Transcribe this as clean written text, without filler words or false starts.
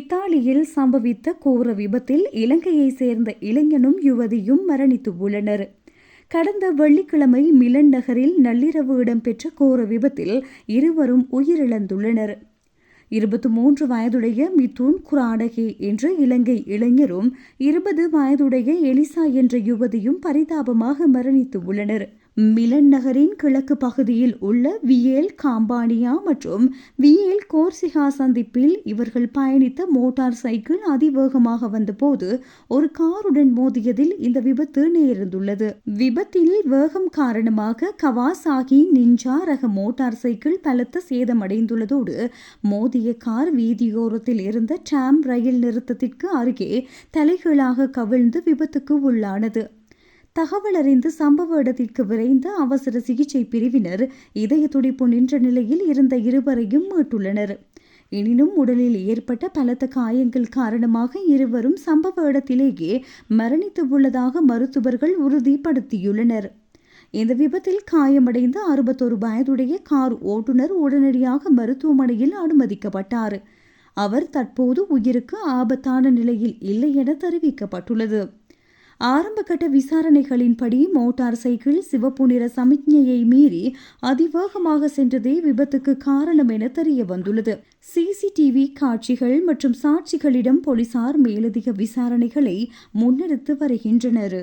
இத்தாலியில் சம்பவித்த கோர விபத்தில் இலங்கையைச் சேர்ந்த இளைஞனும் யுவதியும் மரணித்துள்ளனர். கடந்த வெள்ளிக்கிழமை மிலன் நகரில் நள்ளிரவு இடம்பெற்ற கோர விபத்தில் இருவரும் உயிரிழந்துள்ளனர். 23 வயதுடைய மிதுன் குராடகே என்ற இலங்கை இளைஞரும் 20 வயதுடைய எலிசா என்ற யுவதியும் பரிதாபமாக மரணித்துள்ளனர். மிலன் நகரின் கிழக்கு பகுதியில் உள்ள வியேல் காம்பானியா மற்றும் வியேல் கோர்சிகா சந்திப்பில் இவர்கள் பயணித்த மோட்டார் சைக்கிள் அதிவேகமாக வந்தபோது ஒரு காருடன் மோதியதில் இந்த விபத்து நேர்ந்துள்ளது. விபத்தில் வேகம் காரணமாக கவாசாகி நிஞ்சா ரக மோட்டார் சைக்கிள் பலத்த சேதமடைந்துள்ளதோடு மோதிய கார் வீதியோரத்தில் இருந்த டிராம் ரயில் நிறுத்தத்திற்கு அருகே தலைகீழாக கவிழ்ந்து விபத்துக்கு உள்ளானது. தகவல் அறிந்து சம்பவ இடத்திற்கு விரைந்த அவசர சிகிச்சை பிரிவினர் இதய துடிப்பு நின்ற நிலையில் இருந்த இருவரையும் மீட்டுள்ளனர். எனினும் உடலில் ஏற்பட்ட பலத்த காயங்கள் காரணமாக இருவரும் சம்பவ இடத்திலேயே மரணித்து உள்ளதாக மருத்துவர்கள் உறுதிப்படுத்தியுள்ளனர். இந்த விபத்தில் காயமடைந்த 61 வயதுடைய கார் ஓட்டுநர் உடனடியாக மருத்துவமனையில் அனுமதிக்கப்பட்டார். அவர் தற்போது உயிருக்கு ஆபத்தான நிலையில் இல்லை என தெரிவிக்கப்பட்டுள்ளது. ஆரம்பகட்ட விசாரணைகளின்படி மோட்டார் சைக்கிள் சிவப்பு நிற சமிக்ஞையை மீறி அதிவேகமாக சென்றதே விபத்துக்கு காரணம் என தெரிய வந்துள்ளது. சிசிடிவி காட்சிகள் மற்றும் சாட்சிகளிடம் போலீசார் மேலதிக விசாரணைகளை முன்னெடுத்து வருகின்றனர்.